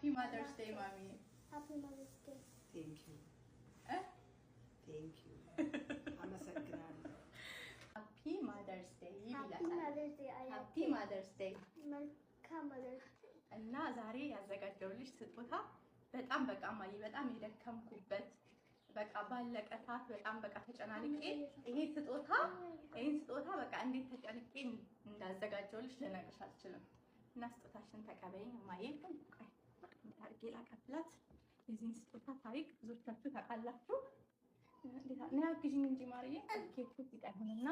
Happy Mother's Day, Mommy. Happy Mother's Day. Thank you. Thank you. I'm a second. Happy Mother's Day. Happy Mother's Day. Happy Mother's Day. Welcome Mother's Day. እና ዛሬ ያዘጋጀሁልሽ ስጦታ በጣም በቃ ማይ በጣም የደከምኩበት በቃ ባለቀ ሰዓት በጣም በቃ ተጨናንቄ ይሄን ስጦታ በቃ እንዴት ተጨንቄ እንዳዘጋጀሁልሽ ልነግርሽ አልችልም። እና ስጦታሽን ተቀበይኝ ማይ ቆይ ታርጌ ላቀብላት የዚህን ስጦታ ታሪክ ብዙዎቻችሁ ታውቃላችሁ። እንዴት ነው ያግዢኝ እንጂ ማርዬ ኬክ እዚህ ጋር ሆነና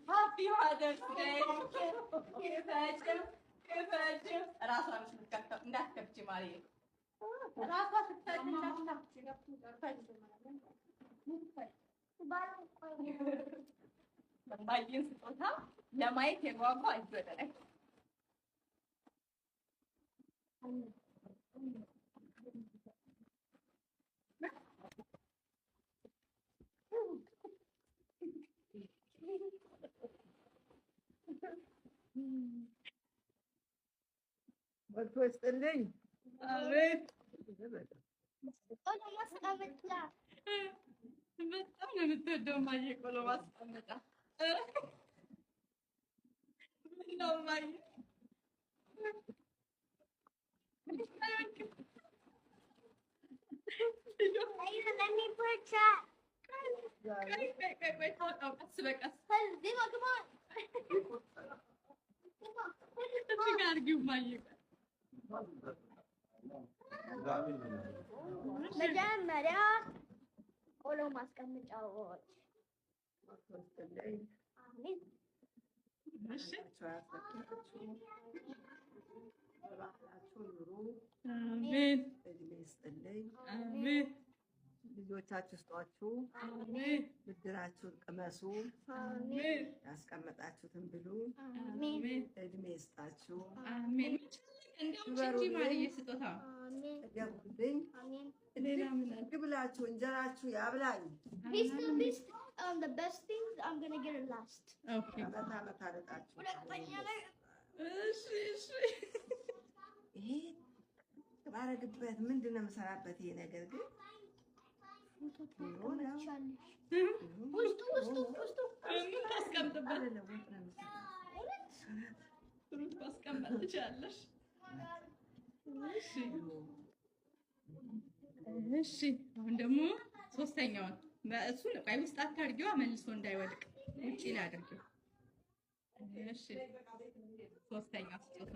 Happy Mother's Day. ራሷን ልትከፍተው እንዳትከፍቺ ማርዬ ራሷ ባይን ስጦታ ለማየት የጓጓ አይዘደረኝ What was the link? አቤት ቆሎ ማስቀመጫ በጣም ነው የምትወደው ማየ ቆሎ ማስቀመጫ ምነው ማየ let me put that. ቆይ ታውቃው ቀስ በቀስ Come on. እዚህ ጋር አድርጊው ማየ መጀመሪያ ቆሎ ማስቀመጫዎች አሜን እሺ አሜን አሜን ልጆቻችሁ ስጧችሁ አሜን ብድራችሁን ቅመሱ አሜን ያስቀመጣችሁትን ብሉ አሜን እድሜ ይስጣችሁ አሜን እንደውም እንጂ ማርዬ ስጦታ አሜን ተገቡልኝ አሜን ሌላ ምን አለ ግብላችሁ እንጀራችሁ ያብላኝ Beast, the best things I'm gonna get it last. ኦኬ አመት አለጣችሁ ሁለተኛ ላይ እሺ ይሄ ባረግበት ምንድነው የምሰራበት ይሄ ነገር ግን ውስጡ ምን ታስቀምጥበት ለለውጥ ነው ፍሩት ማስቀመጥ ትችያለሽ እሺ አሁን ደግሞ ሶስተኛውን እሱን ቆይ ውስጥ አታርጊዋ መልሶ እንዳይወድቅ ውጪ ላይ አድርጊው እሺ ሶስተኛ ስጦታ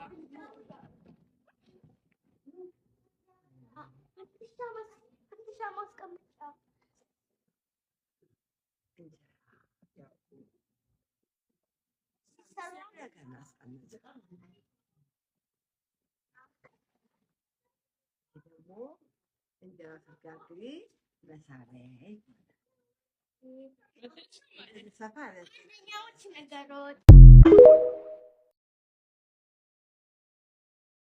ማስቀመጫ ደግሞ እንጀራ ስትጋግሪ መሳቢያ ይባላል። ሰፋ ያለ ነገሮች